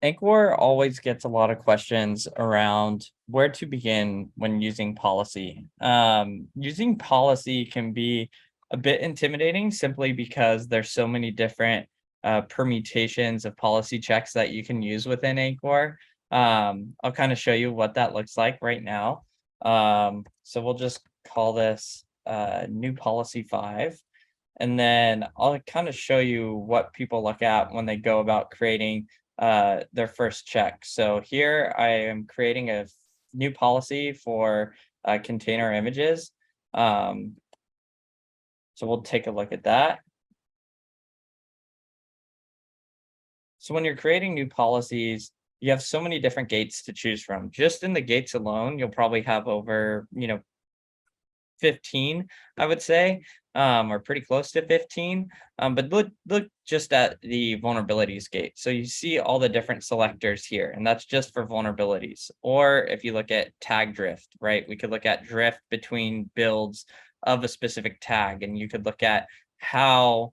Anchor always gets a lot of questions around where to begin when using policy. Using policy can be a bit intimidating simply because there's so many different permutations of policy checks that you can use within Anchor. I'll kind of show you what that looks like right now. So we'll just call this new policy 5. And then I'll kind of show you what people look at when they go about creating their first check. So here I am creating a new policy for container images. Um, so we'll take a look at that. So when you're creating new policies, you have so many different gates to choose from. Just in the gates alone, you'll probably have over, 15, I would say, or pretty close to 15. But look just at the vulnerabilities gate. So you see all the different selectors here, and that's just for vulnerabilities. Or if you look at tag drift, right? We could look at drift between builds of a specific tag, and you could look at how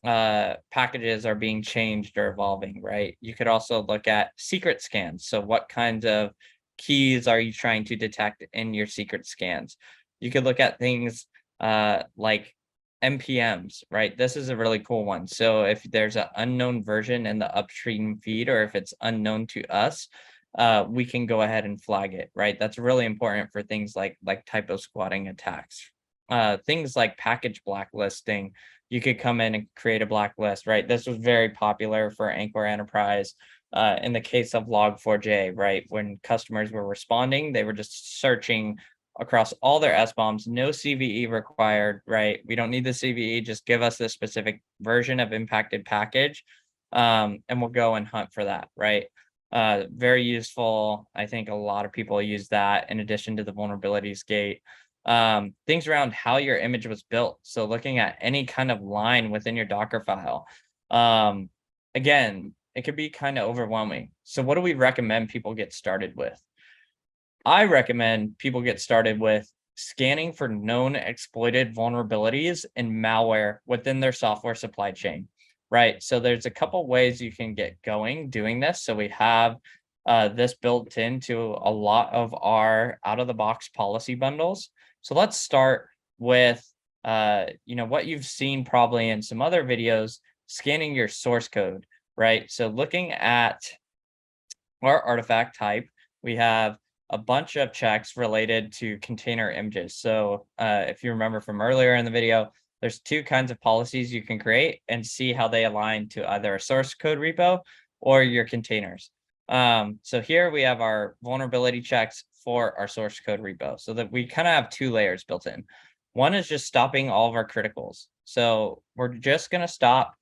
packages are being changed or evolving, right? You could also look at secret scans. So what kinds of keys are you trying to detect in your secret scans? You could look at things like NPMs, right? This is a really cool one. So if there's an unknown version in the upstream feed, or if it's unknown to us, we can go ahead and flag it, right? That's really important for things like typo squatting attacks. Things like package blacklisting, you could come in and create a blacklist, right? This was very popular for Anchor Enterprise. In the case of Log4j, right? When customers were responding, they were just searching across all their SBOMs, no CVE required, right? We don't need the CVE, just give us the specific version of impacted package, and we'll go and hunt for that, right? Very useful. I think a lot of people use that in addition to the vulnerabilities gate. Things around how your image was built. So looking at any kind of line within your Docker file. Again, it could be kind of overwhelming. So what do we recommend people get started with? I recommend people get started with scanning for known exploited vulnerabilities and malware within their software supply chain, right? So there's a couple ways you can get going doing this. So we have this built into a lot of our out-of-the-box policy bundles. So let's start with, what you've seen probably in some other videos, scanning your source code, right? So looking at our artifact type, we have a bunch of checks related to container images. So if you remember from earlier in the video, there's two kinds of policies you can create and see how they align to either a source code repo or your containers. So here we have our vulnerability checks for our source code repo, so that we kind of have two layers built in. One is just stopping all of our criticals. So we're just going to stop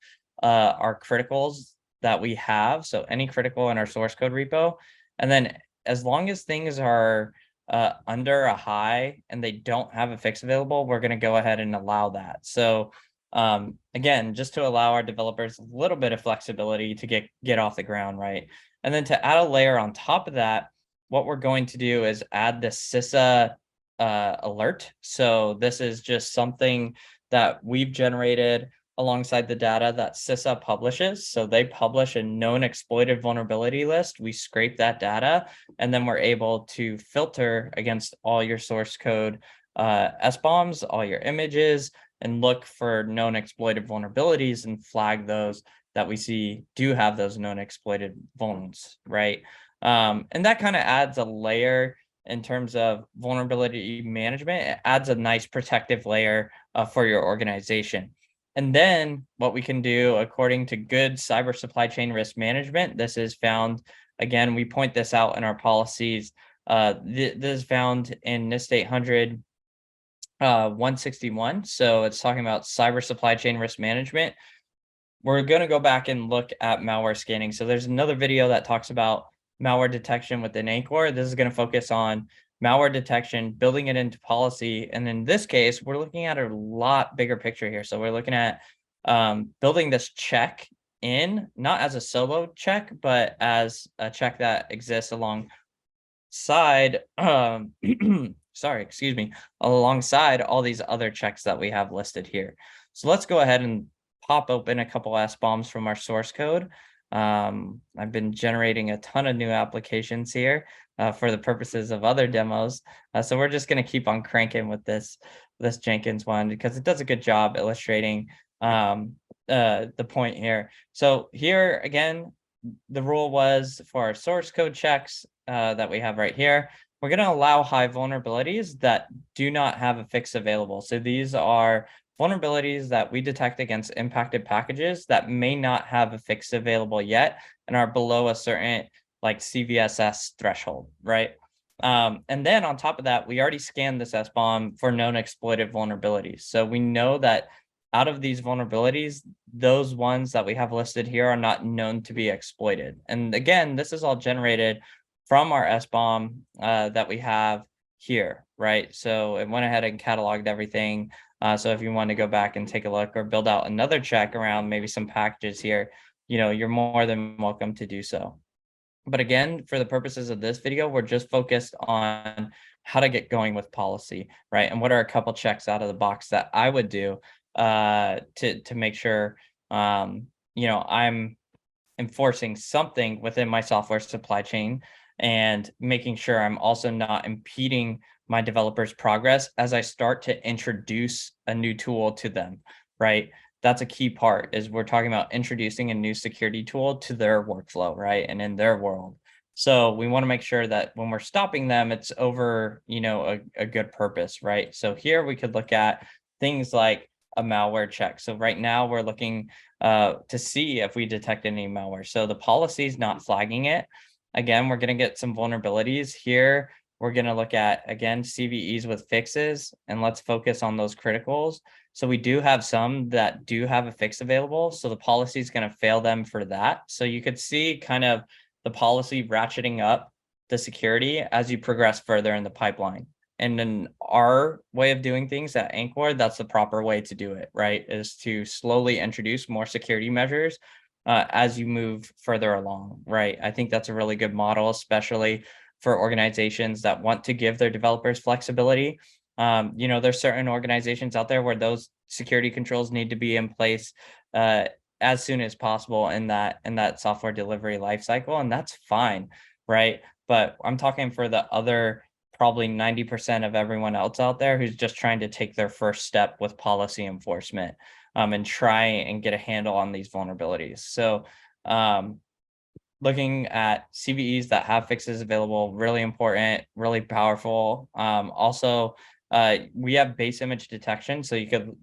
our criticals that we have. So any critical in our source code repo. And then as long as things are under a high and they don't have a fix available, we're going to go ahead and allow that. So again, just to allow our developers a little bit of flexibility to get off the ground, right? And then to add a layer on top of that, what we're going to do is add the CISA alert. So this is just something that we've generated alongside the data that CISA publishes. So they publish a known exploited vulnerability list. We scrape that data, and then we're able to filter against all your source code SBOMs, all your images, and look for known exploited vulnerabilities and flag those that we see do have those known exploited vulns, right? And that kind of adds a layer in terms of vulnerability management. It adds a nice protective layer for your organization. And then what we can do, according to good cyber supply chain risk management, this is found, again, we point this out in our policies. This is found in NIST 800 161. So it's talking about cyber supply chain risk management. We're going to go back and look at malware scanning. So there's another video that talks about malware detection within Anchor. This is going to focus on malware detection, building it into policy. And in this case, we're looking at a lot bigger picture here. So we're looking at building this check in, not as a solo check, but as a check that exists alongside, sorry, excuse me, alongside all these other checks that we have listed here. So let's go ahead and pop open a couple SBOMs from our source code. I've been generating a ton of new applications here for the purposes of other demos. So we're just going to keep on cranking with this Jenkins one because it does a good job illustrating the point here. So here again, the rule was for our source code checks that we have right here, we're going to allow high vulnerabilities that do not have a fix available. So these are vulnerabilities that we detect against impacted packages that may not have a fix available yet and are below a certain like CVSS threshold, right? And then on top of that, we already scanned this SBOM for known exploited vulnerabilities. So we know that out of these vulnerabilities, those ones that we have listed here are not known to be exploited. And again, this is all generated from our SBOM that we have here, right? So it went ahead and cataloged everything. So if you want to go back and take a look or build out another check around maybe some packages here, you're more than welcome to do so. But again, for the purposes of this video, we're just focused on how to get going with policy, right? And what are a couple checks out of the box that I would do to make sure I'm enforcing something within my software supply chain and making sure I'm also not impeding my developers' progress as I start to introduce a new tool to them, right? That's a key part is we're talking about introducing a new security tool to their workflow, right? And in their world. So we want to make sure that when we're stopping them, it's over, a good purpose, right? So here we could look at things like a malware check. So right now we're looking to see if we detect any malware. So the policy is not flagging it. Again, we're going to get some vulnerabilities here. We're going to look at, again, CVEs with fixes, and let's focus on those criticals. So we do have some that do have a fix available. So the policy is going to fail them for that. So you could see kind of the policy ratcheting up the security as you progress further in the pipeline. And in our way of doing things at Anchor, that's the proper way to do it, right? Is to slowly introduce more security measures as you move further along, right? I think that's a really good model, especially for organizations that want to give their developers flexibility. There's certain organizations out there where those security controls need to be in place as soon as possible in that software delivery lifecycle, and that's fine, right? But I'm talking for the other probably 90% of everyone else out there who's just trying to take their first step with policy enforcement and try and get a handle on these vulnerabilities. So looking at CVEs that have fixes available, really important, really powerful. Also, we have base image detection. So you could,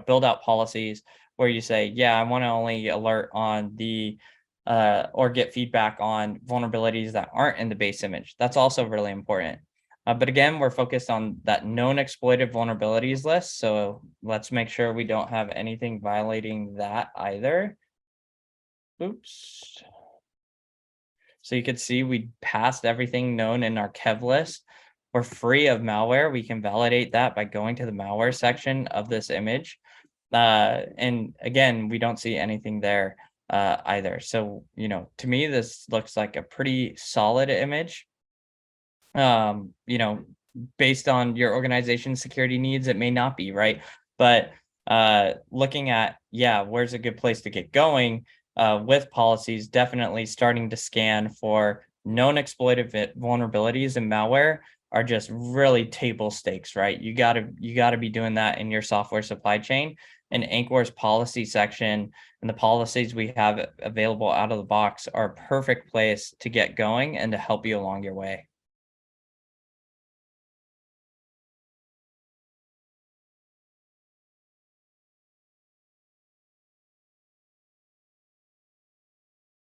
build out policies where you say, yeah, I want to only alert on the or get feedback on vulnerabilities that aren't in the base image. That's also really important. But again, we're focused on that known exploited vulnerabilities list. So let's make sure we don't have anything violating that either. Oops. So you could see we passed everything known in our Kev list. We're free of malware. We can validate that by going to the malware section of this image. And again, we don't see anything there either. So, to me, this looks like a pretty solid image. um you know Based on your organization's security needs, it may not be right, but looking at, yeah, where's a good place to get going with policies, definitely starting to scan for known exploitive vulnerabilities and malware are just really table stakes, right? You got to be doing that in your software supply chain, and Anchor's policy section and the policies we have available out of the box are a perfect place to get going and to help you along your way.